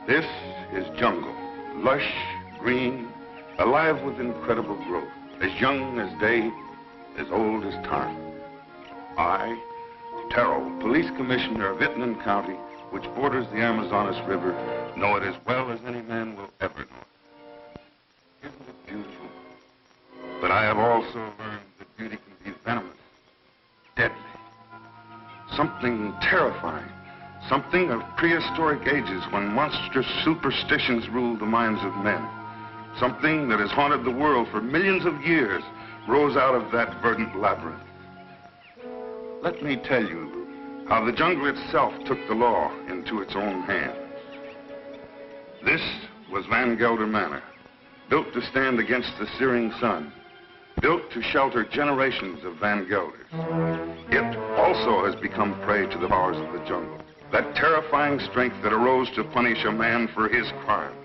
This is jungle, lush, green, alive with incredible growth, as young as day, as old as time. I, Terrell, police commissioner of Itnan County, which borders the Amazonas River, know it as well as any man will ever know it. Isn't it beautiful? But I have also learned that beauty can be venomous, deadly, something terrifying. Something of prehistoric ages when monstrous superstitions ruled the minds of men. Something that has haunted the world for millions of years rose out of that verdant labyrinth. Let me tell you how the jungle itself took the law into its own hands. This was Van Gelder Manor, built to stand against the searing sun, built to shelter generations of Van Gelders. It also has become prey to the powers of the jungle. That terrifying strength that arose to punish a man for his crime.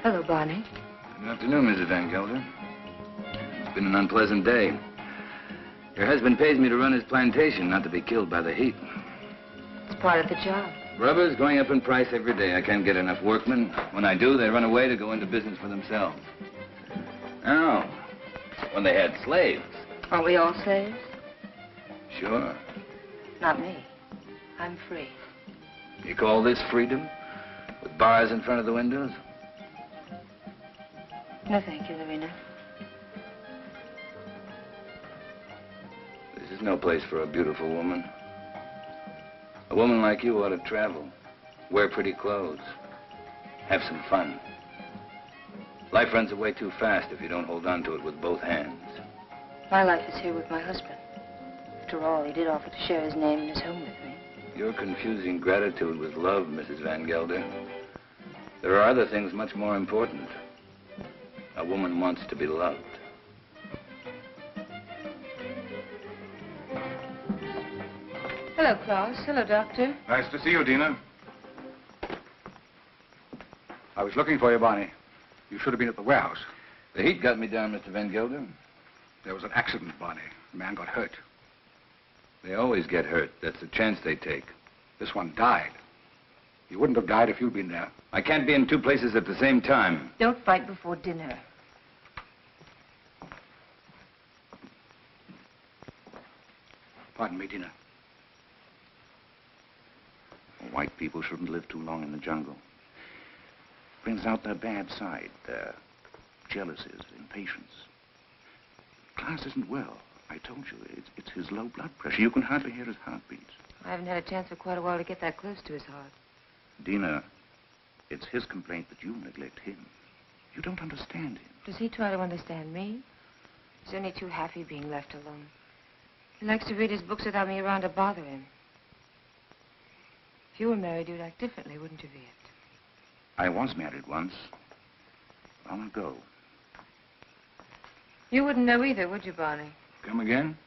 Hello, Barney. Good afternoon, Mrs. Van Gelder. It's been an unpleasant day. Your husband pays me to run his plantation, not to be killed by the heat. It's part of the job. Rubber's going up in price every day. I can't get enough workmen. When I do, they run away to go into business for themselves. Oh, when they had slaves. Aren't we all slaves? Sure. Not me. I'm free. You call this freedom? With bars in front of the windows? No, thank you, Lorena. This is no place for a beautiful woman. A woman like you ought to travel, wear pretty clothes, have some fun. Life runs away too fast if you don't hold on to it with both hands. My life is here with my husband. After all, he did offer to share his name and his home with me. You're confusing gratitude with love, Mrs. Van Gelder. There are other things much more important. A woman wants to be loved. Hello, Klaus. Hello, Doctor. Nice to see you, Dina. I was looking for you, Barney. You should have been at the warehouse. The heat got me down, Mr. Van Gelder. There was an accident, Barney. A man got hurt. They always get hurt. That's the chance they take. This one died. He wouldn't have died if you'd been there. I can't be in two places at the same time. Don't fight before dinner. Pardon me, Dina. White people shouldn't live too long in the jungle. Brings out their bad side, their jealousies, impatience. Klaus isn't well. I told you, it's his low blood pressure. You can hardly hear his heartbeats. I haven't had a chance for quite a while to get that close to his heart. Dina, it's his complaint that you neglect him. You don't understand him. Does he try to understand me? He's only too happy being left alone. He likes to read his books without me around to bother him. If you were married, you'd act differently, wouldn't you, Viet? I was married once. Long ago. You wouldn't know either, would you, Barney? Come again?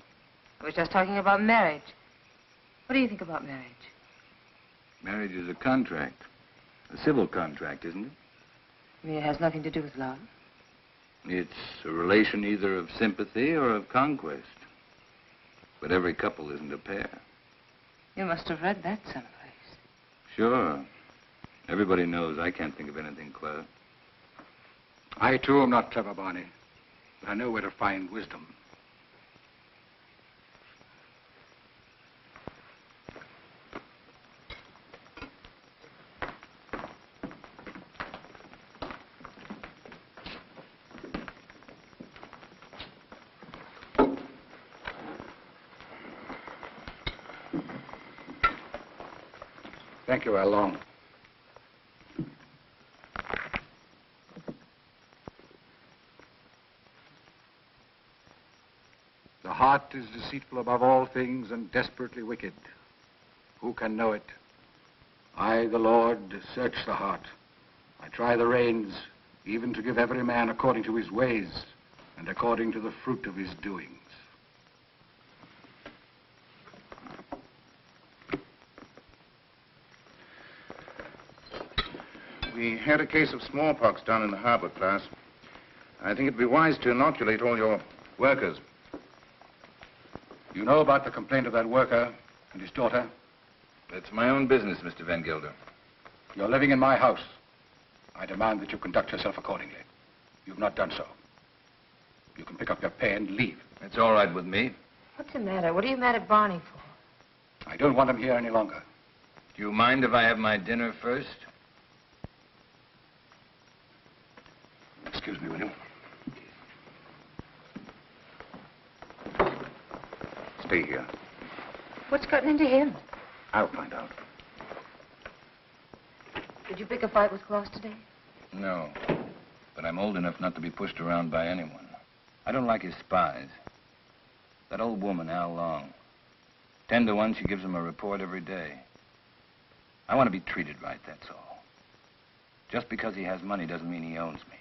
I was just talking about marriage. What do you think about marriage? Marriage is a contract. A civil contract, isn't it? You mean it has nothing to do with love? It's a relation either of sympathy or of conquest. But every couple isn't a pair. You must have read that someplace. Sure. Everybody knows I can't think of anything clever. I, too, am not clever, Barney. But I know where to find wisdom. Thank you, Along. The heart is deceitful above all things and desperately wicked. Who can know it? I, the Lord, search the heart. I try the reins, even to give every man according to his ways and according to the fruit of his doings. We had a case of smallpox down in the harbor, class. I think it'd be wise to inoculate all your workers. You know about the complaint of that worker and his daughter? That's my own business, Mr. Van Gelder. You're living in my house. I demand that you conduct yourself accordingly. You've not done so. You can pick up your pay and leave. It's all right with me. What's the matter? What are you mad at Barney for? I don't want him here any longer. Do you mind if I have my dinner first? Excuse me, will you? Stay here. What's gotten into him? I'll find out. Did you pick a fight with Claus today? No. But I'm old enough not to be pushed around by anyone. I don't like his spies. That old woman, Al Long. 10 to 1, she gives him a report every day. I want to be treated right, that's all. Just because he has money doesn't mean he owns me.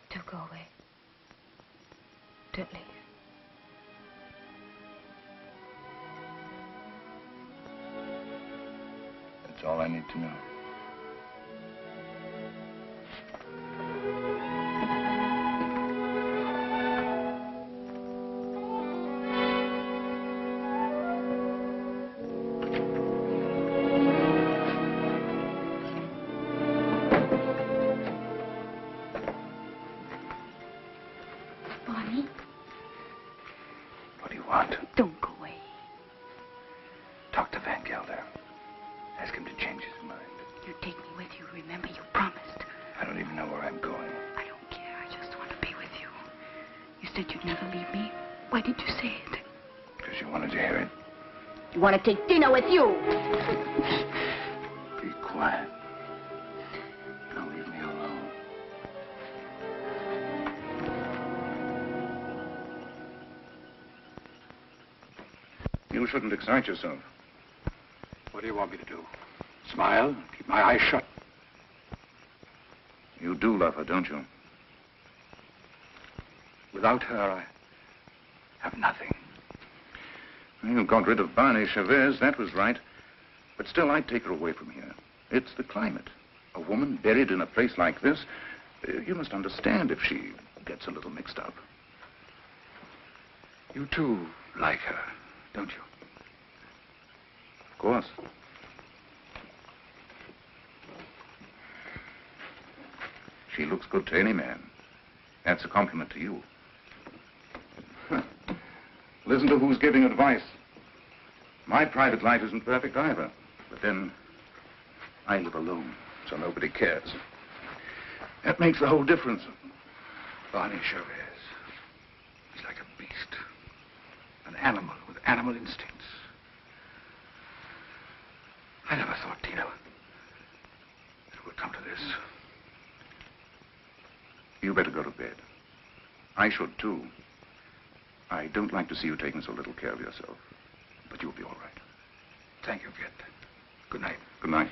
Don't go away. Don't leave. That's all I need to know. Barney? What do you want? Don't go away. Talk to Van Gelder. Ask him to change his mind. You take me with you. Remember, you promised. I don't even know where I'm going. I don't care. I just want to be with you. You said you'd never leave me. Why did you say it? Because you wanted to hear it. You want to take dinner with you. Be quiet. Now leave me alone. You shouldn't excite yourself. What do you want me to do? Smile? Keep my eyes shut? You do love her, don't you? Without her, I have nothing. You got rid of Barney Chavez, that was right. But still, I'd take her away from here. It's the climate. A woman buried in a place like this, you must understand if she gets a little mixed up. You, too, like her, don't you? Of course. She looks good to any man. That's a compliment to you. Listen to who's giving advice. My private life isn't perfect either. But then, I live alone, so nobody cares. That makes the whole difference. Barney Chavez. He's like a beast. An animal with animal instincts. I never thought, Tina, it would come to this. You better go to bed. I should, too. I don't like to see you taking so little care of yourself. But you'll be all right. Thank you, Viet. Good night. Good night.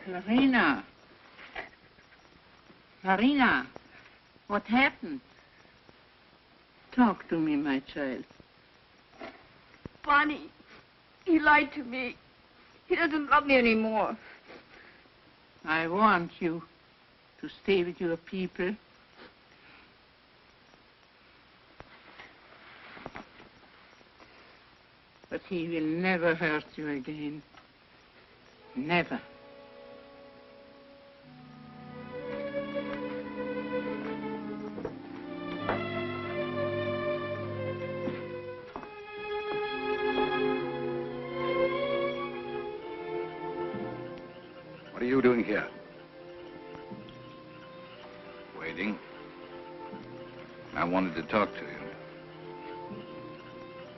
Marina. Marina, what happened? Talk to me, my child. Bonnie, he lied to me. He doesn't love me anymore. I want you to stay with your people. But he will never hurt you again. Never. What are you doing here? Waiting. I wanted to talk to you.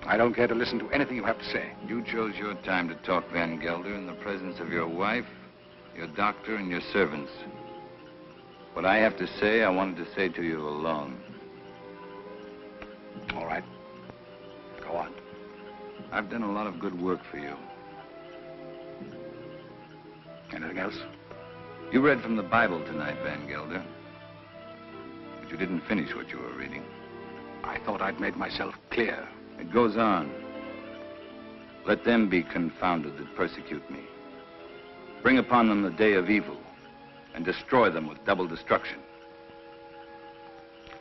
I don't care to listen to anything you have to say. You chose your time to talk, Van Gelder, in the presence of your wife, your doctor, and your servants. What I have to say, I wanted to say to you alone. All right. Go on. I've done a lot of good work for you. Anything else? You read from the Bible tonight, Van Gelder. But you didn't finish what you were reading. I thought I'd made myself clear. It goes on. Let them be confounded that persecute me. Bring upon them the day of evil, and destroy them with double destruction.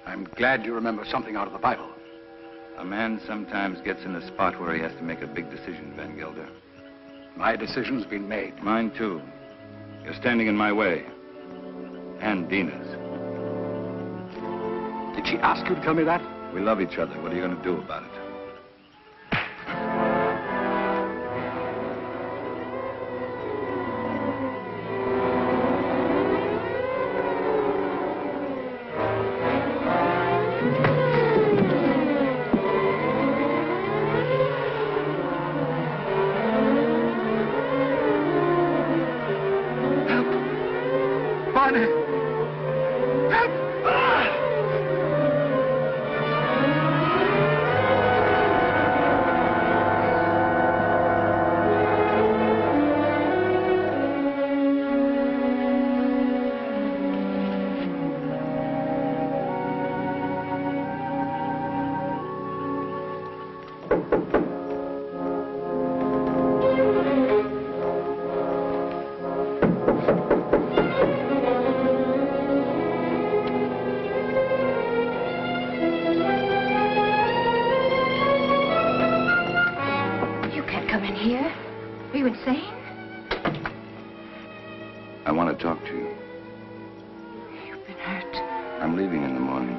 I'm glad you remember something out of the Bible. A man sometimes gets in a spot where he has to make a big decision, Van Gelder. My decision's been made. Mine, too. You're standing in my way. And Dina's. Did she ask you to tell me that? We love each other. What are you going to do about it? I want to talk to you. You've been hurt. I'm leaving in the morning.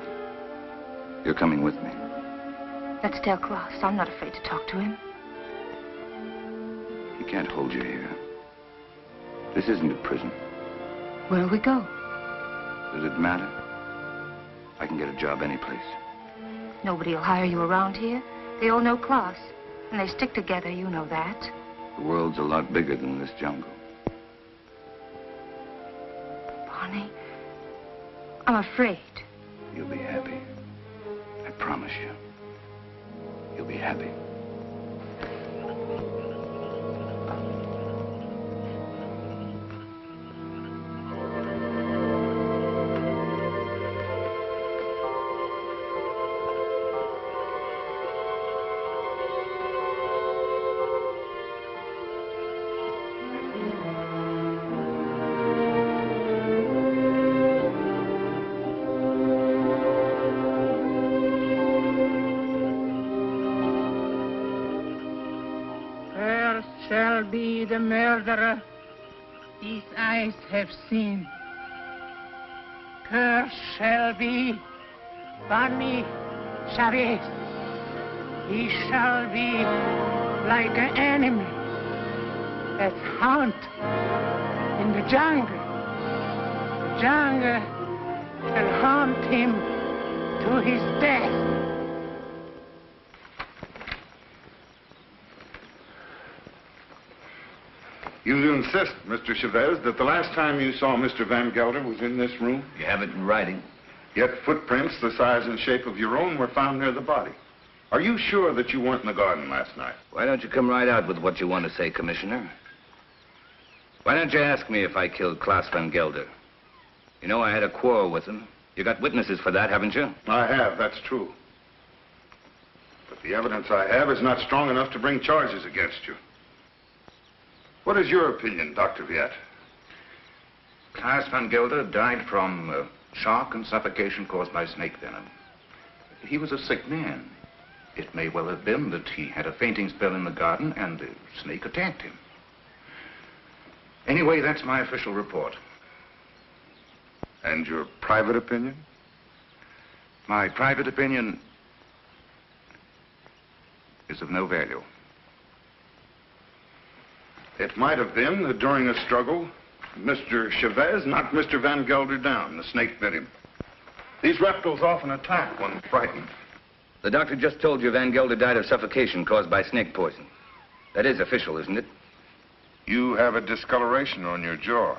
You're coming with me. Let's tell Klaus. I'm not afraid to talk to him. He can't hold you here. This isn't a prison. Where'll we go? Does it matter? I can get a job any place. Nobody will hire you around here. They all know Klaus. And they stick together, you know that. The world's a lot bigger than this jungle. Bonnie, I'm afraid. You'll be happy. I promise you. You'll be happy. Be the murderer these eyes have seen. Cursed shall be Bonnie Chavez. He shall be like an animal that hunt in the jungle. The jungle shall hunt him to his death. You insist, Mr. Chavez, that the last time you saw Mr. Van Gelder was in this room? You have it in writing. Yet footprints the size and shape of your own were found near the body. Are you sure that you weren't in the garden last night? Why don't you come right out with what you want to say, Commissioner? Why don't you ask me if I killed Klaus Van Gelder? You know I had a quarrel with him. You got witnesses for that, haven't you? I have, that's true. But the evidence I have is not strong enough to bring charges against you. What is your opinion, Dr. Viet? Klaus Van Gelder died from shock and suffocation caused by snake venom. He was a sick man. It may well have been that he had a fainting spell in the garden and the snake attacked him. Anyway, that's my official report. And your private opinion? My private opinion is of no value. It might have been that during a struggle, Mr. Chavez knocked Mr. Van Gelder down. The snake bit him. These reptiles often attack when frightened. The doctor just told you Van Gelder died of suffocation caused by snake poison. That is official, isn't it? You have a discoloration on your jaw.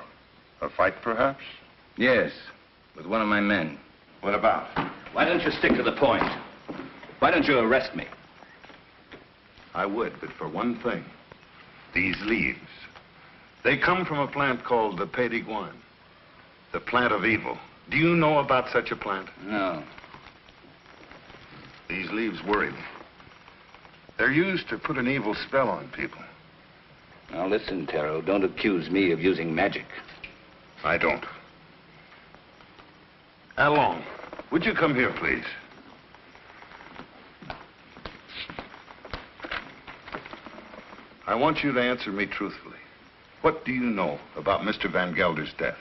A fight, perhaps? Yes, with one of my men. What about? Why don't you stick to the point? Why don't you arrest me? I would, but for one thing. These leaves. They come from a plant called the Pays d'Iguane, the plant of evil. Do you know about such a plant? No. These leaves worry me. They're used to put an evil spell on people. Now listen, Taro, don't accuse me of using magic. I don't. Along, would you come here, please? I want you to answer me truthfully. What do you know about Mr. Van Gelder's death?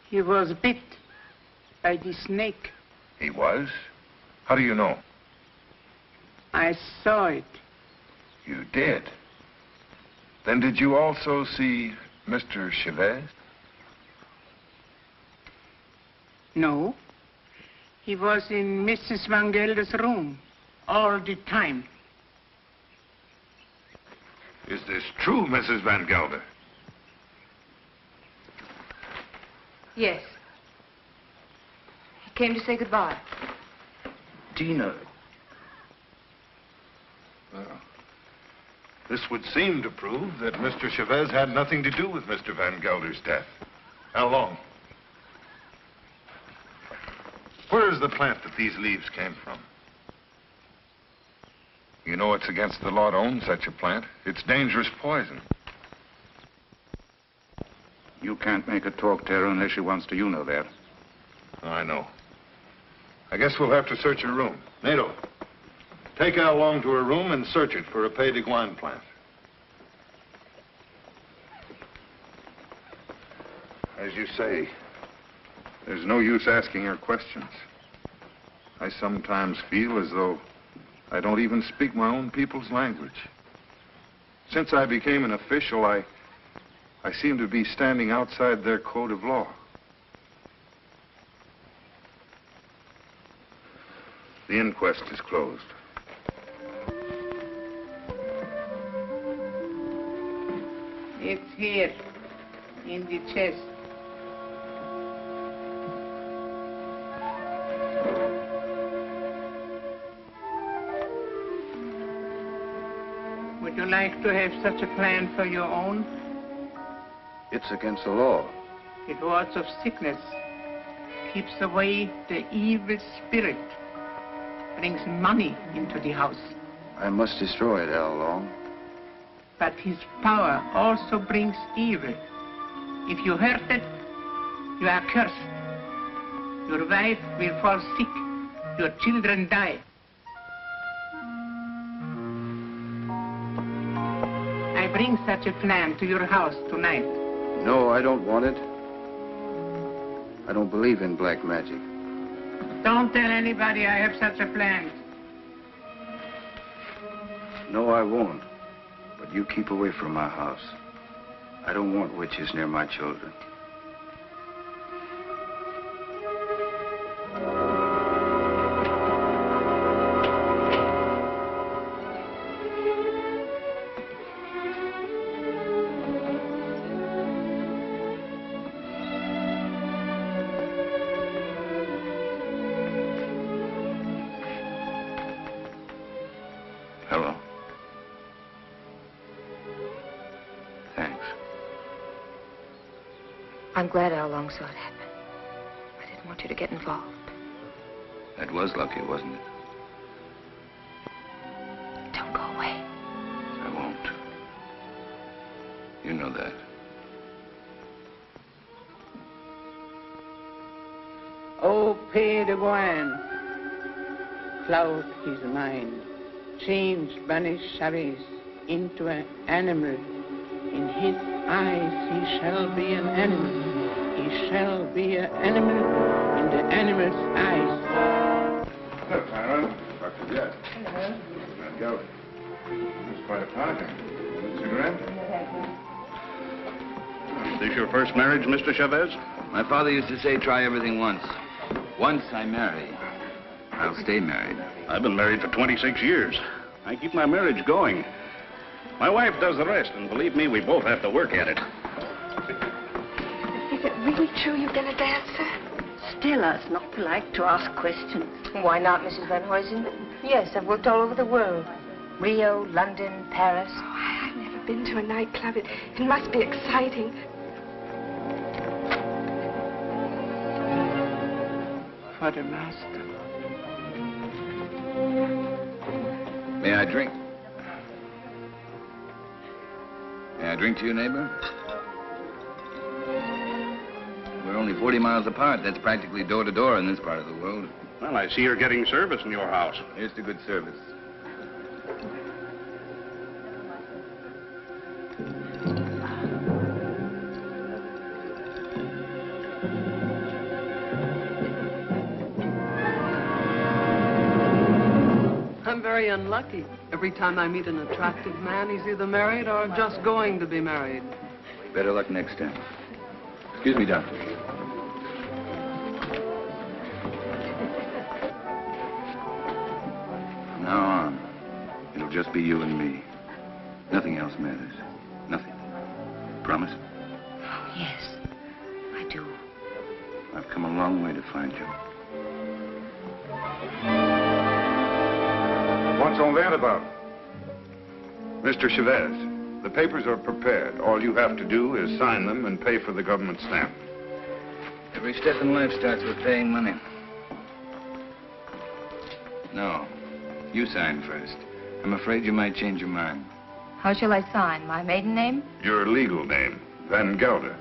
He was bit by the snake. He was? How do you know? I saw it. You did? Then did you also see Mr. Chavez? No. He was in Mrs. Van Gelder's room all the time. Is this true, Mrs. Van Gelder? Yes. He came to say goodbye. Tina. Well, this would seem to prove that Mr. Chavez had nothing to do with Mr. Van Gelder's death. How long? Where is the plant that these leaves came from? You know it's against the law to own such a plant. It's dangerous poison. You can't make her talk, Tara, unless she wants to. You know that. I know. I guess we'll have to search her room. Nato, take Al Long to her room and search it for a Pays d'Iguane plant. As you say, there's no use asking her questions. I sometimes feel as though I don't even speak my own people's language. Since I became an official, I seem to be standing outside their code of law. The inquest is closed. It's here, in the chest. Would you like to have such a plan for your own? It's against the law. It wards off sickness, keeps away the evil spirit, brings money into the house. I must destroy it, Al Long. But his power also brings evil. If you hurt it, you are cursed. Your wife will fall sick. Your children die. I bring such a plan to your house tonight. No, I don't want it. I don't believe in black magic. Don't tell anybody I have such a plan. No, I won't. But you keep away from my house. I don't want witches near my children. Hello. Thanks. I'm glad Al Long saw it happen. I didn't want you to get involved. That was lucky, wasn't it? Don't go away. I won't. You know that. Oh, Père de Boine, cloud his mind, changed Bunny Chavez into an animal. In his eyes he shall be an animal. He shall be an animal in the animal's eyes. Hello, Clara. Dr. Jett. Hello. Now, go. It's quite a party. A cigarette? Is this your first marriage, Mr. Chavez? My father used to say, try everything once. Once I marry, I'll stay married. I've been married for 26 years. I keep my marriage going. My wife does the rest, and believe me, we both have to work at it. Is it really true you've been a dancer? Stella, it's not polite to ask questions. Why not, Mrs. Van Huysen? Yes, I've worked all over the world. Rio, London, Paris. Oh, I've never been to a nightclub. It must be exciting. For the master. May I drink? May I drink to you, neighbor? We're only 40 miles apart. That's practically door to door in this part of the world. Well, I see you're getting service in your house. Here's to good service. I'm very unlucky. Every time I meet an attractive man, he's either married or just going to be married. Better luck next time. Excuse me, doctor. From now on, it'll just be you and me. Nothing else matters. Nothing. Promise? Yes, I do. I've come a long way to find you. What's all that about? Mr. Chavez, the papers are prepared. All you have to do is sign them and pay for the government stamp. Every step in life starts with paying money. No, you sign first. I'm afraid you might change your mind. How shall I sign? My maiden name? Your legal name, Van Gelder.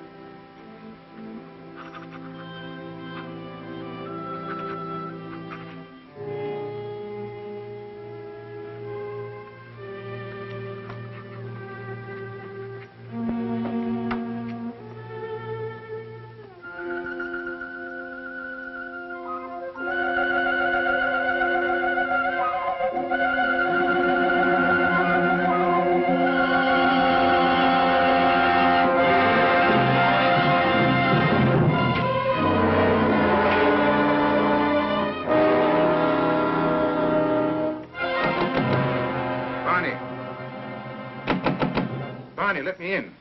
Barney, let me in.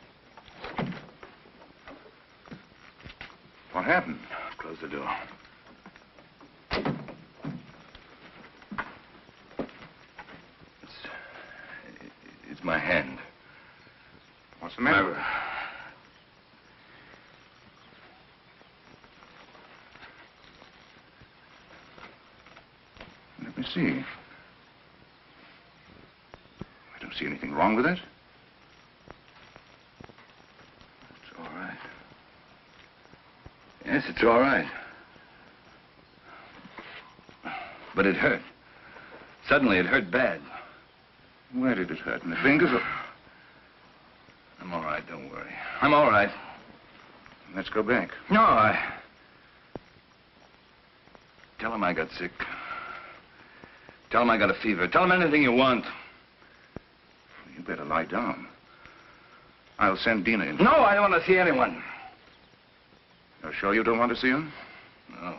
What happened? Close the door. It's my hand. What's the matter? Let me see. I don't see anything wrong with it. It's all right. Yes, it's all right. But it hurt. Suddenly, it hurt bad. Where did it hurt? In the fingers or... I'm all right, don't worry. I'm all right. Let's go back. No, Tell him I got sick. Tell him I got a fever. Tell him anything you want. You better lie down. I'll send Dina in. No, I don't want to see anyone. You're sure you don't want to see him? No.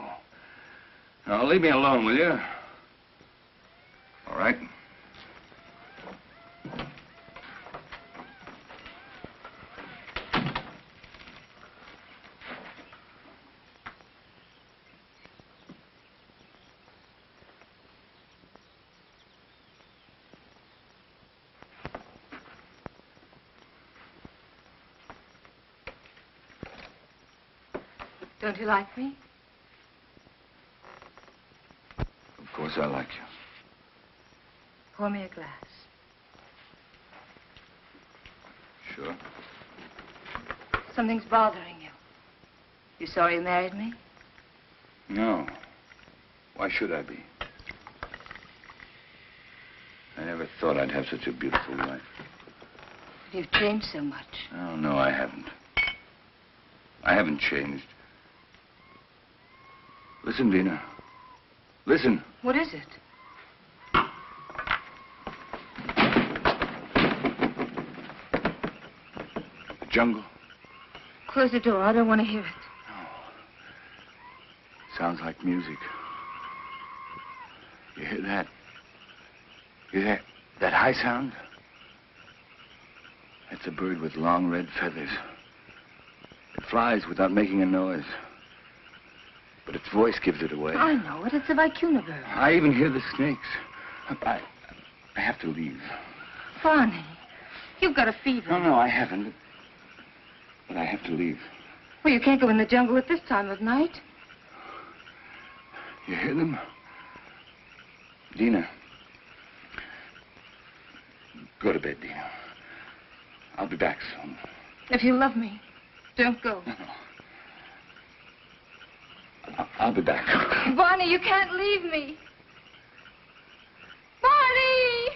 No, leave me alone, will you? All right. Don't you like me? Of course I like you. Pour me a glass. Sure. Something's bothering you. You sorry you married me? No. Why should I be? I never thought I'd have such a beautiful wife. You've changed so much. Oh, no, I haven't. I haven't changed. Listen, Dina. Listen. What is it? The jungle. Close the door. I don't want to hear it. No. Sounds like music. You hear that? You hear that high sound? That's a bird with long red feathers. It flies without making a noise. But its voice gives it away. I know it. It's a vicuna bird. I even hear the snakes. I have to leave. Barney, you've got a fever. No, I haven't. But I have to leave. Well, you can't go in the jungle at this time of night. You hear them? Dina. Go to bed, Dina. I'll be back soon. If you love me, don't go. No. I'll be back. Barney, you can't leave me. Barney!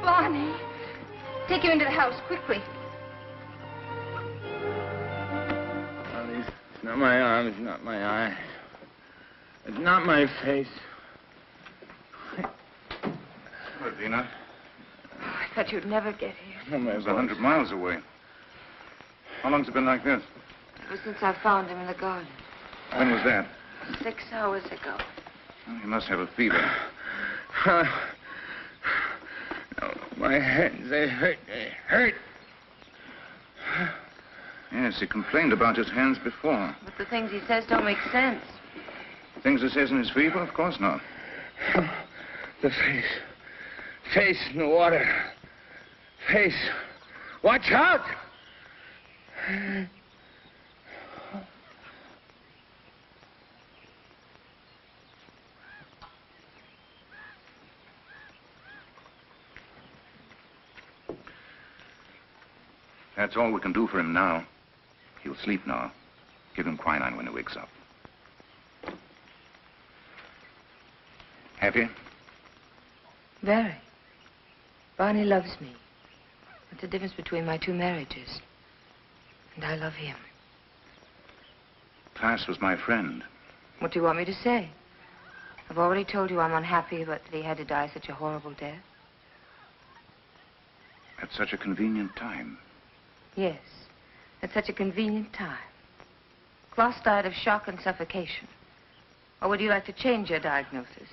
Barney, take him into the house, quickly. It's not my arm, it's not my eye. It's not my face. What, Dina? Oh, I thought you'd never get here. Oh, my It's 100 miles away. How long's it been like this? Ever since I found him in the garden. When was that? 6 hours ago. Well, he must have a fever. No, my hands, they hurt. They hurt. Yes, he complained about his hands before. But the things he says don't make sense. Things he says in his fever? Of course not. The face. Face in the water. Face. Watch out! That's all we can do for him now. He'll sleep now. Give him quinine when he wakes up. Happy? Very. Barney loves me. That's the difference between my 2 marriages. And I love him. Klaas was my friend. What do you want me to say? I've already told you I'm unhappy about that he had to die such a horrible death. At such a convenient time. Yes, at such a convenient time. Klaas died of shock and suffocation. Or would you like to change your diagnosis?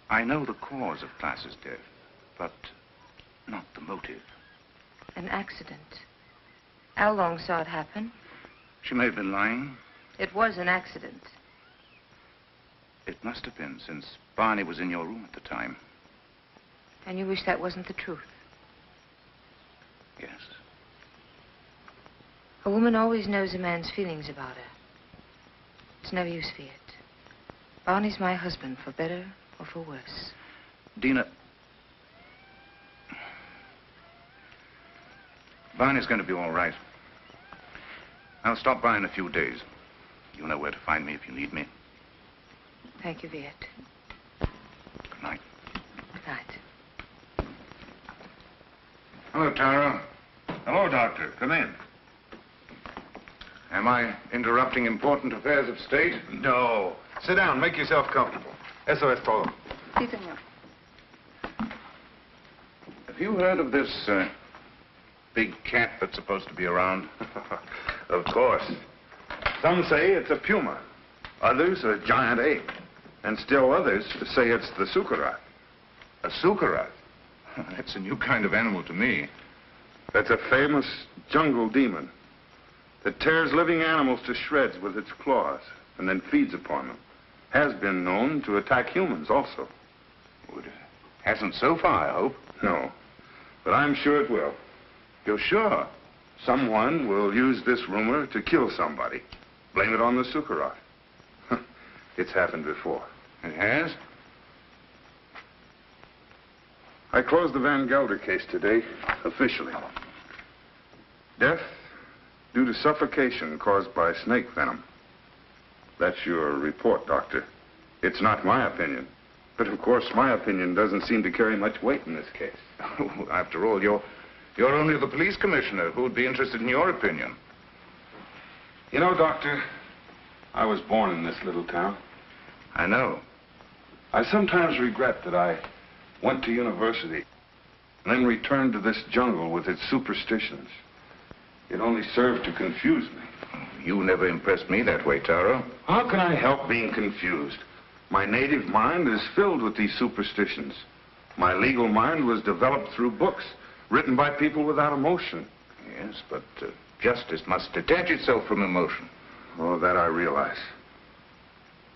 I know the cause of Klaas's death, but not the motive. An accident. How long saw it happen? She may have been lying. It was an accident. It must have been, since Barney was in your room at the time. And you wish that wasn't the truth? Yes. A woman always knows a man's feelings about her. It's no use, Viet. Barney's my husband, for better or for worse. Dina. Barney's going to be all right. I'll stop by in a few days. You know where to find me if you need me. Thank you, Viet. Good night. Good night. Hello, Tara. Hello, Doctor. Come in. Am I interrupting important affairs of state? No. Sit down. Make yourself comfortable. Eso es todo. Sí, señor. Have you heard of this big cat that's supposed to be around? Of course. Some say it's a puma. Others a giant ape. And still others say it's the sukarat. A sukarat? That's a new kind of animal to me. That's a famous jungle demon that tears living animals to shreds with its claws and then feeds upon them. Has been known to attack humans also. Well, it hasn't so far, I hope. No, but I'm sure it will. You're sure? Someone will use this rumor to kill somebody. Blame it on the sukarat. It's happened before. It has? I closed the Van Gelder case today, officially. Death due to suffocation caused by snake venom. That's your report, Doctor. It's not my opinion. But of course, my opinion doesn't seem to carry much weight in this case. After all, you're only the police commissioner. Who would be interested in your opinion? You know, Doctor, I was born in this little town. I know. I sometimes regret that I went to university and then returned to this jungle with its superstitions. It only served to confuse me. You never impressed me that way, Taro. How can I help being confused? My native mind is filled with these superstitions. My legal mind was developed through books written by people without emotion. Yes, but justice must detach itself from emotion. Oh, that I realize.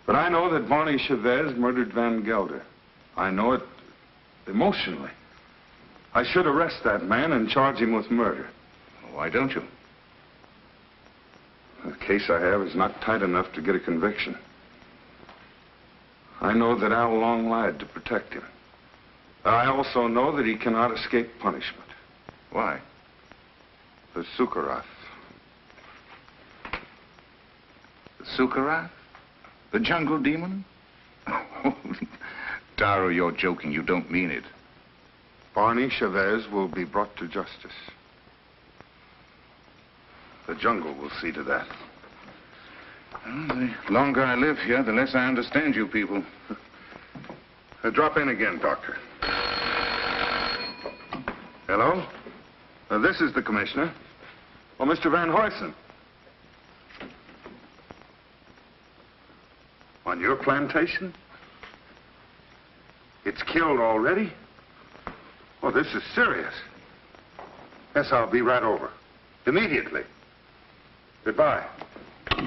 But I know that Barney Chavez murdered Van Gelder. I know it emotionally. I should arrest that man and charge him with murder. Why don't you? The case I have is not tight enough to get a conviction. I know that Al Long lied to protect him. I also know that he cannot escape punishment. Why? The Sukarat. The Sukarat? The jungle demon? Taro, you're joking. You don't mean it. Barney Chavez will be brought to justice. The jungle will see to that. Well, the longer I live here, the less I understand you people. Drop in again, Doctor. Hello? This is the commissioner. Oh, Mr. Van Huysen. On your plantation? It's killed already? Oh, this is serious. Yes, I'll be right over. Immediately. Goodbye.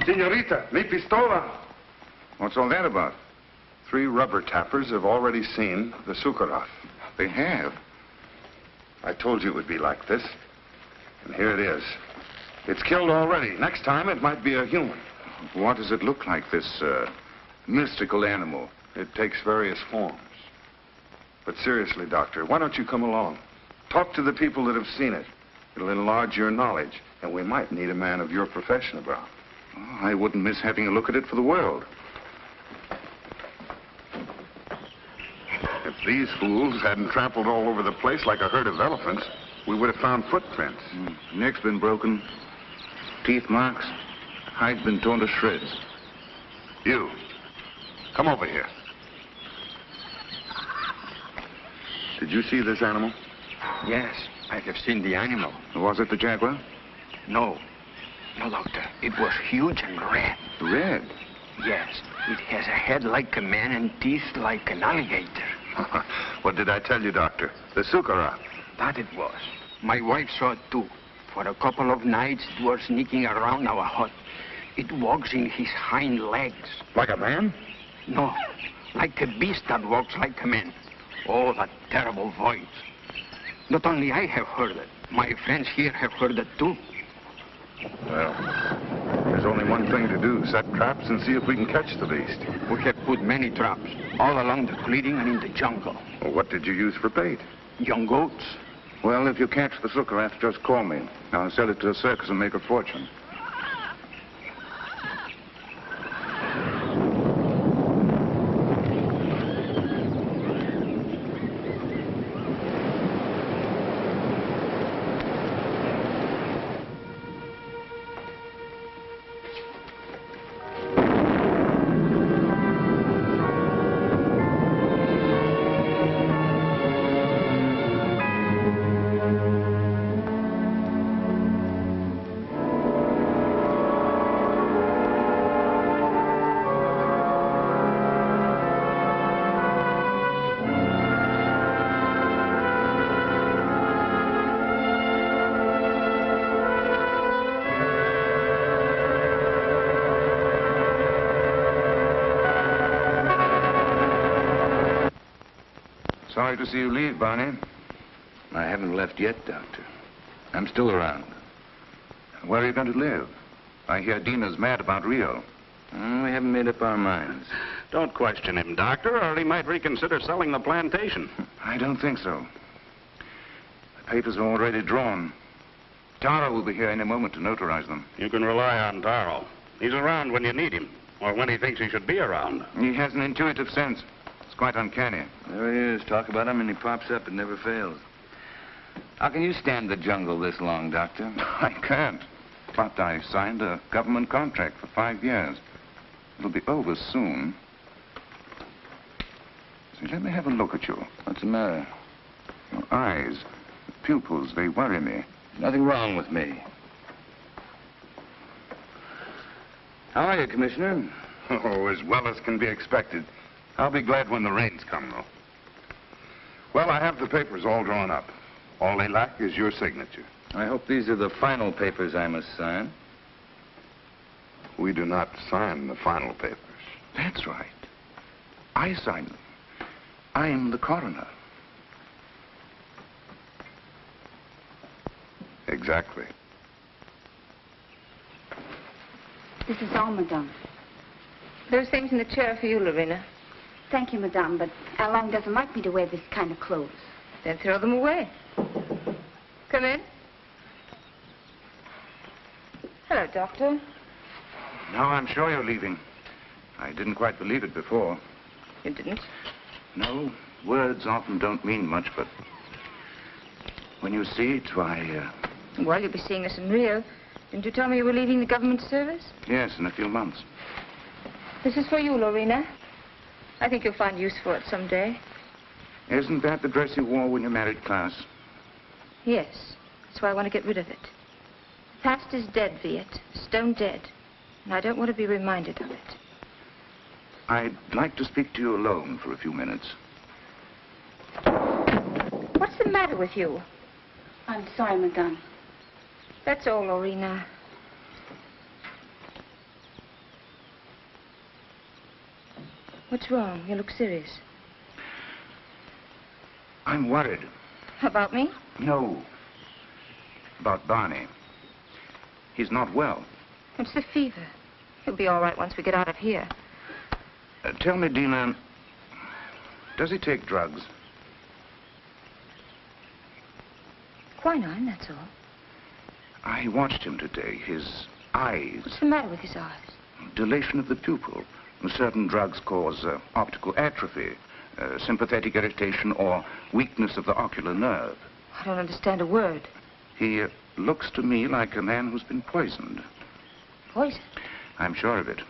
Senorita, mi pistola. What's all that about? 3 rubber tappers have already seen the Sukharov. They have? I told you it would be like this. And here it is. It's killed already. Next time, it might be a human. What does it look like, this mystical animal? It takes various forms. But seriously, Doctor, why don't you come along? Talk to the people that have seen it. It'll enlarge your knowledge, and we might need a man of your profession around. Oh, I wouldn't miss having a look at it for the world. If these fools hadn't trampled all over the place like a herd of elephants, we would have found footprints. Neck's been broken, teeth marks, hide's been torn to shreds. You, come over here. Did you see this animal? Yes, I have seen the animal. Was it the jaguar? No. No, Doctor. It was huge and red. Red? Yes. It has a head like a man and teeth like an alligator. What did I tell you, Doctor? The Sukharov. That it was. My wife saw it too. For a couple of nights, it was sneaking around our hut. It walks in his hind legs. Like a man? No, like a beast that walks like a man. Oh, that terrible voice. Not only I have heard it, my friends here have heard it too. Well, there's only one thing to do. Set traps and see if we can catch the beast. We have put many traps, all along the clearing and in the jungle. Well, what did you use for bait? Young goats. Well, if you catch the Sukharov, just call me. I'll sell it to a circus and make a fortune. Sorry to see you leave, Barney. I haven't left yet, Doctor. I'm still around. Where are you going to live? I hear Dina's mad about Rio. We haven't made up our minds. Don't question him, Doctor, or he might reconsider selling the plantation. I don't think so. The papers are already drawn. Taro will be here any moment to notarize them. You can rely on Taro. He's around when you need him, or when he thinks he should be around. He has an intuitive sense. It's quite uncanny. There he is. Talk about him and he pops up. It never fails. How can you stand the jungle this long, Doctor? I can't. But I signed a government contract for 5 years. It'll be over soon. See, let me have a look at you. What's the matter? Your eyes, the pupils, they worry me. Nothing wrong with me. How are you, Commissioner? Oh, as well as can be expected. I'll be glad when the rains come, though. Well, I have the papers all drawn up. All they lack is your signature. I hope these are the final papers I must sign. We do not sign the final papers. That's right. I signed them. I'm the coroner. Exactly. This is all, madame. Those things in the chair for you, Lorena. Thank you, madame, but Alain doesn't like me to wear this kind of clothes. Then throw them away. Come in. Hello, Doctor. Now I'm sure you're leaving. I didn't quite believe it before. You didn't? No, words often don't mean much, but when you see it, why, Well, you'll be seeing us in Rio. Didn't you tell me you were leaving the government service? yes, in a few months. This is for you, Lorena. I think you'll find use for it someday. Isn't that the dress you wore when you married Klaus? Yes. That's why I want to get rid of it. The past is dead, Viet. Stone dead. And I don't want to be reminded of it. I'd like to speak to you alone for a few minutes. What's the matter with you? I'm sorry, madame. That's all, Lorena. What's wrong? You look serious. I'm worried. About me? No. About Barney. He's not well. It's the fever. He'll be all right once we get out of here. Tell me, Dina, does he take drugs? Quinine, that's all. I watched him today. His eyes. What's the matter with his eyes? Dilation of the pupil. Certain drugs cause optical atrophy, sympathetic irritation, or weakness of the ocular nerve. I don't understand a word. He looks to me like a man who's been poisoned. Poisoned? I'm sure of it.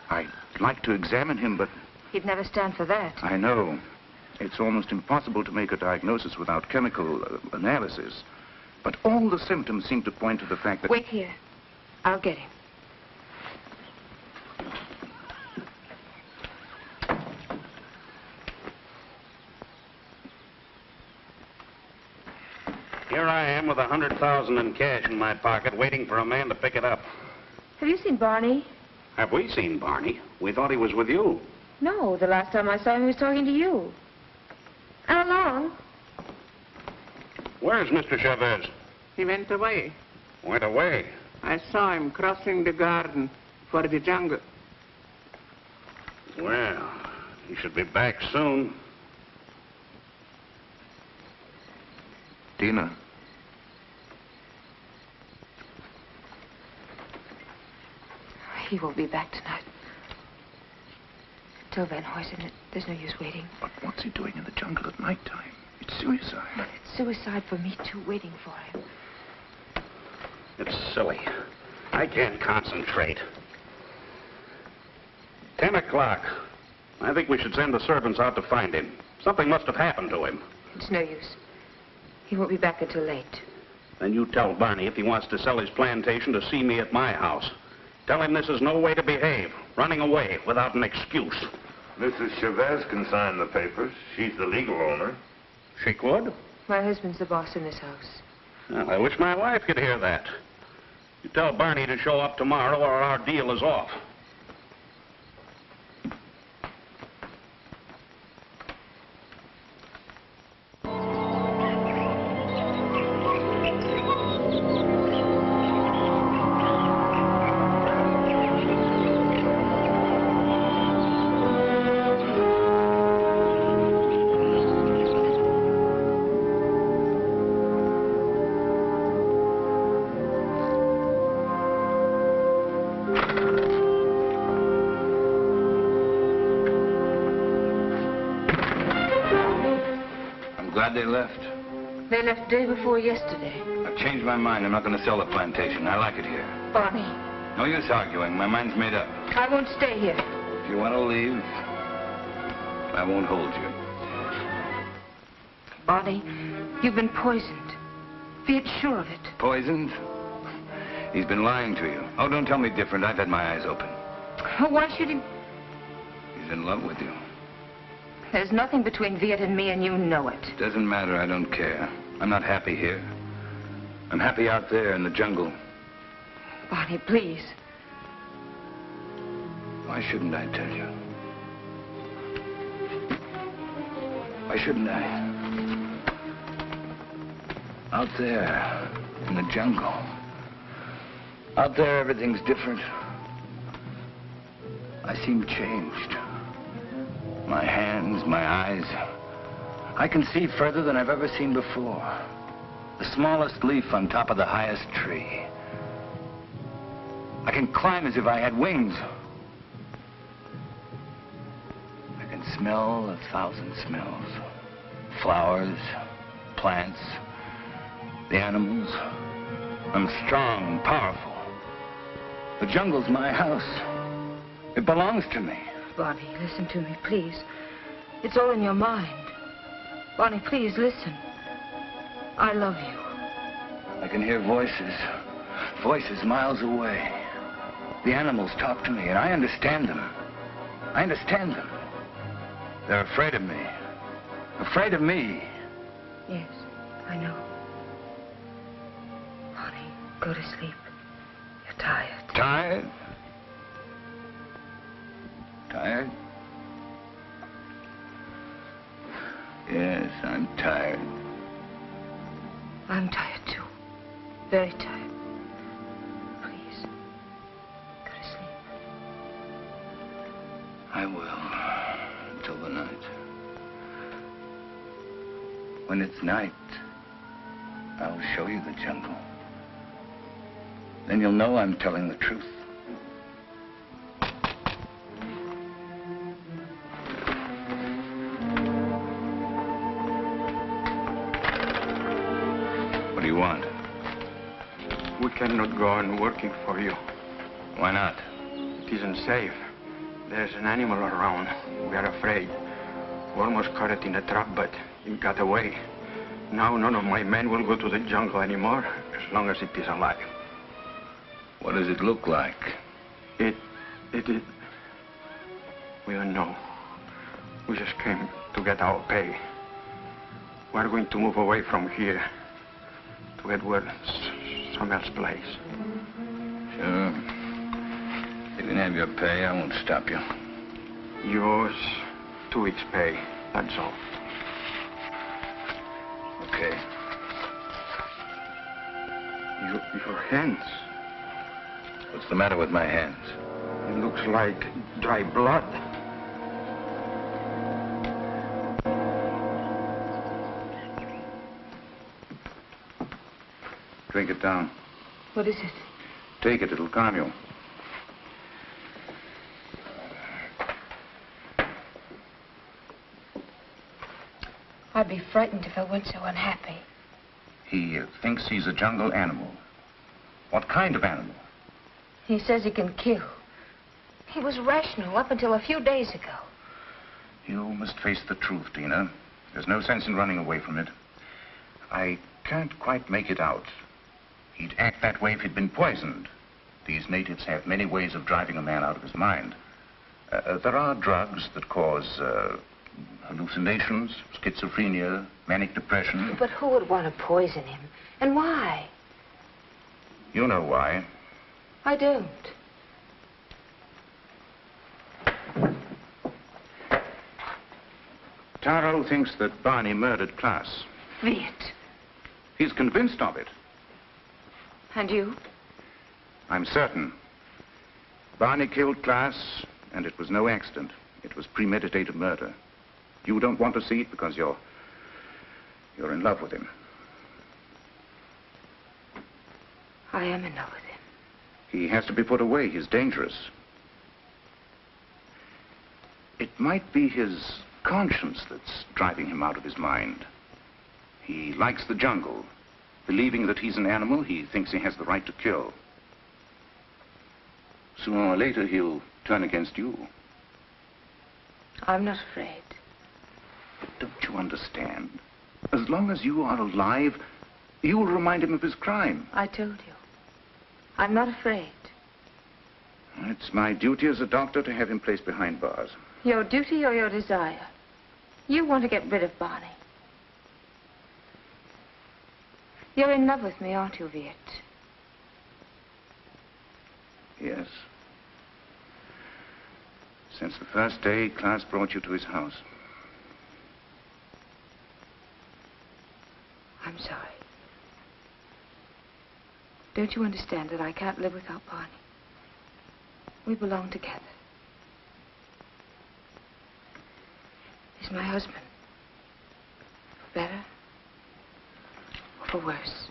I'd like to examine him, but... He'd never stand for that. I know. It's almost impossible to make a diagnosis without chemical analysis. But all the symptoms seem to point to the fact that... Wait here. I'll get him. Here I am with $100,000 in cash in my pocket, waiting for a man to pick it up. Have you seen Barney? Have we seen Barney? We thought he was with you. No, the last time I saw him, he was talking to you. How long? Where's Mr. Chavez? He went away. Went away? I saw him crossing the garden for the jungle. Well, he should be back soon. Dina. He won't be back tonight. Till then, Hoyson, there's no use waiting. But what's he doing in the jungle at nighttime? It's suicide. But it's suicide for me, too, waiting for him. It's silly. I can't concentrate. 10 o'clock. I think we should send the servants out to find him. Something must have happened to him. It's no use. He won't be back until late. Then you tell Barney if he wants to sell his plantation to see me at my house. Tell him this is no way to behave. Running away without an excuse. Mrs. Chavez can sign the papers. She's the legal owner. She could? My husband's the boss in this house. Well, I wish my wife could hear that. You tell Barney to show up tomorrow or our deal is off. Glad they left. They left day before yesterday. I've changed my mind. I'm not going to sell the plantation. I like it here. Barney. No use arguing. My mind's made up. I won't stay here. If you want to leave, I won't hold you. Barney, you've been poisoned. Be sure of it. Poisoned? He's been lying to you. Oh, don't tell me different. I've had my eyes open. Why should he... He's in love with you. There's nothing between Viet and me, and you know it. Doesn't matter. I don't care. I'm not happy here. I'm happy out there in the jungle. Barney, please. Why shouldn't I tell you? Why shouldn't I? Out there in the jungle. Out there, everything's different. I seem changed. My hands, my eyes. I can see further than I've ever seen before. The smallest leaf on top of the highest tree. I can climb as if I had wings. I can smell 1,000 smells. Flowers, plants, the animals. I'm strong and powerful. The jungle's my house. It belongs to me. Barney, listen to me, please. It's all in your mind. Barney, please, listen. I love you. I can hear voices. Voices miles away. The animals talk to me, and I understand them. I understand them. They're afraid of me. Afraid of me. Yes, I know. Barney, go to sleep. You're tired. Tired? Tired? Yes, I'm tired. I'm tired, too. Very tired. Please, go to sleep. I will, until the night. When it's night, I'll show you the jungle. Then you'll know I'm telling the truth. What do you want? We cannot go on working for you. Why not? It isn't safe. There's an animal around. We are afraid. We almost caught it in a trap, but it got away. Now none of my men will go to the jungle anymore, as long as it is alive. What does it look like? It... We don't know. We just came to get our pay. We're going to move away from here to get where some else place. Sure. You can have your pay. I won't stop you. Yours, 2 weeks' pay. That's all. Okay. Your hands. What's the matter with my hands? It looks like dry blood. Drink it down. What is it? Take it, it'll calm you. I'd be frightened if I weren't so unhappy. He thinks he's a jungle animal. What kind of animal? He says he can kill. He was rational up until a few days ago. You must face the truth, Tina. There's no sense in running away from it. I can't quite make it out. He'd act that way if he'd been poisoned. These natives have many ways of driving a man out of his mind. There are drugs that cause hallucinations, schizophrenia, manic depression. But who would want to poison him? And why? You know why. I don't. Taro thinks that Barney murdered Klaas. Viet. He's convinced of it. And you? I'm certain. Barney killed Klaas, and it was no accident. It was premeditated murder. You don't want to see it because you're in love with him. I am in love with him. He has to be put away. He's dangerous. It might be his conscience that's driving him out of his mind. He likes the jungle. Believing that he's an animal, he thinks he has the right to kill. Sooner or later, he'll turn against you. I'm not afraid. But don't you understand? As long as you are alive, you'll remind him of his crime. I told you. I'm not afraid. It's my duty as a doctor to have him placed behind bars. Your duty or your desire? You want to get rid of Barney. You're in love with me, aren't you, Viet? Yes. Since the first day Klaas brought you to his house. I'm sorry. Don't you understand that I can't live without Barney? We belong together. He's my husband. For better or for worse.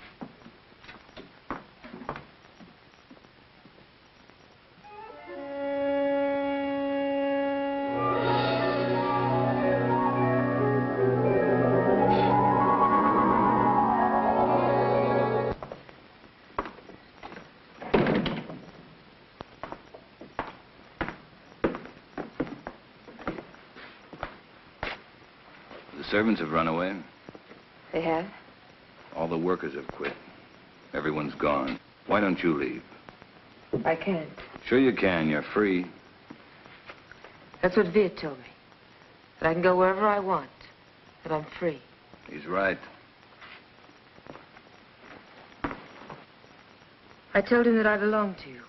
The servants have run away. They have? All the workers have quit. Everyone's gone. Why don't you leave? I can't. Sure you can. You're free. That's what Viet told me. That I can go wherever I want. That I'm free. He's right. I told him that I belong to you.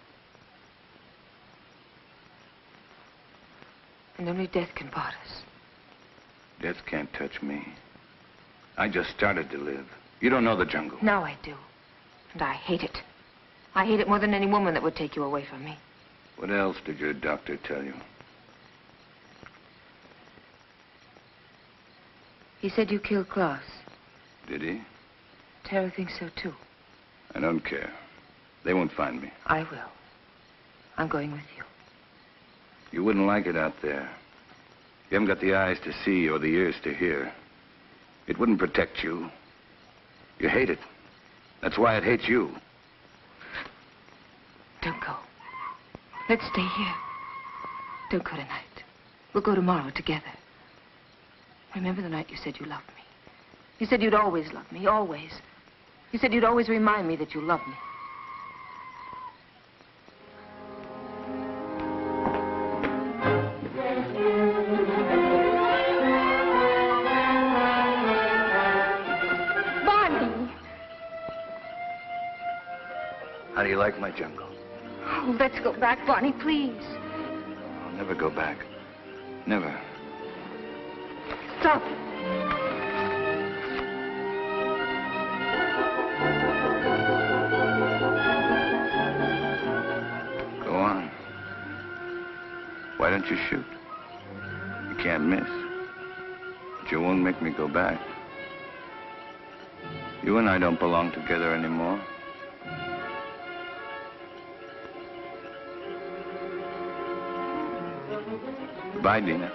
And only death can part us. Death can't touch me. I just started to live. You don't know the jungle. Now I do. And I hate it. I hate it more than any woman that would take you away from me. What else did your doctor tell you? He said you killed Klaus. Did he? Tara thinks so, too. I don't care. They won't find me. I will. I'm going with you. You wouldn't like it out there. You haven't got the eyes to see or the ears to hear. It wouldn't protect you. You hate it. That's why it hates you. Don't go. Let's stay here. Don't go tonight. We'll go tomorrow together. Remember the night you said you loved me? You said you'd always love me, always. You said you'd always remind me that you loved me. Barney! How do you like my jungle? Oh, let's go back, Barney, please. I'll never go back. Never. Stop. Go on. Why don't you shoot? You can't miss. But you won't make me go back. You and I don't belong together anymore. Goodbye, Dina.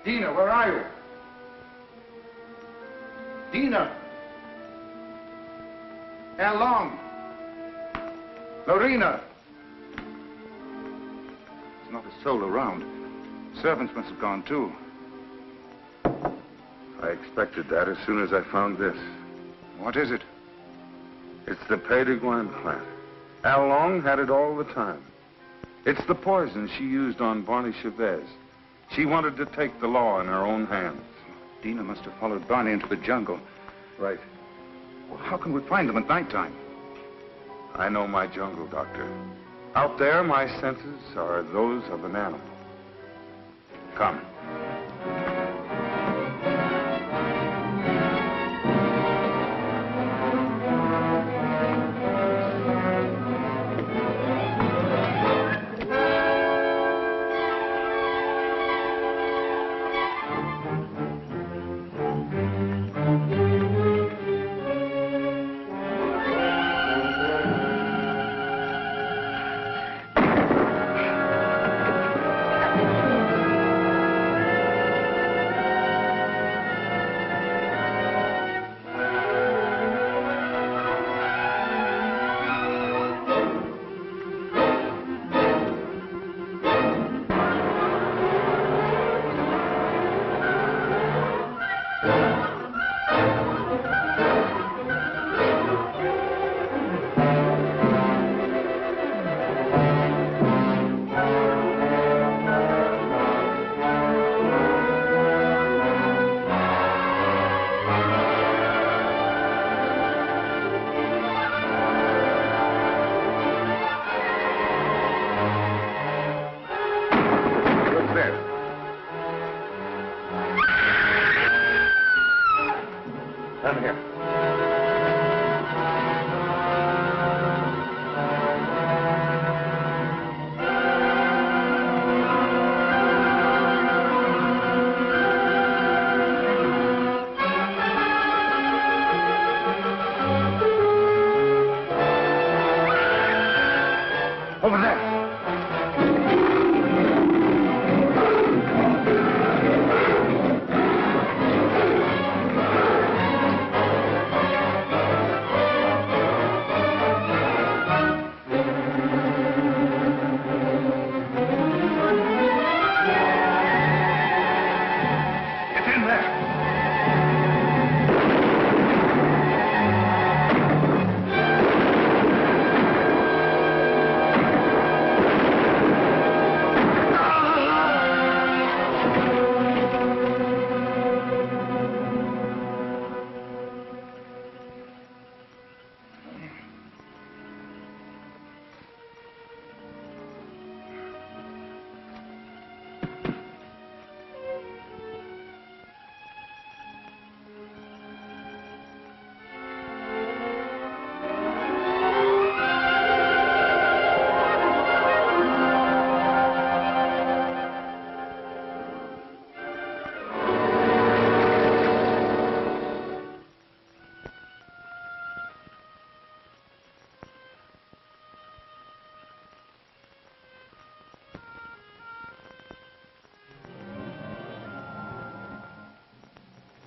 Dina, where are you? Dina! How long? Lorena! There's not a soul around. Servants must have gone, too. I expected that as soon as I found this. What is it? It's the Pays de Gouin plant. Al Long had it all the time. It's the poison she used on Barney Chavez. She wanted to take the law in her own hands. Dina must have followed Barney into the jungle. Right. Well, how can we find them at nighttime? I know my jungle, Doctor. Out there, my senses are those of an animal. Come.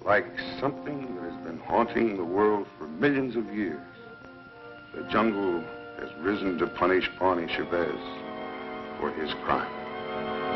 Like something that has been haunting the world for millions of years, the jungle has risen to punish Barney Chavez for his crime.